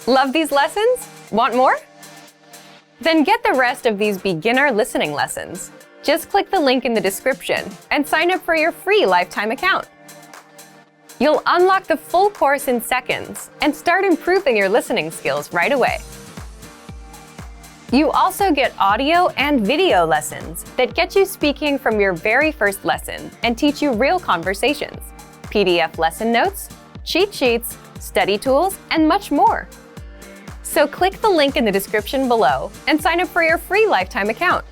Love these lessons? Want more? Then get the rest of these beginner listening lessons. Just click the link in the description and sign up for your free lifetime account. You'll unlock the full course in seconds and start improving your listening skills right away. You also get audio and video lessons that get you speaking from your very first lesson and teach you real conversations, PDF lesson notes, cheat sheets, study tools, and much more. So click the link in the description below and sign up for your free lifetime account.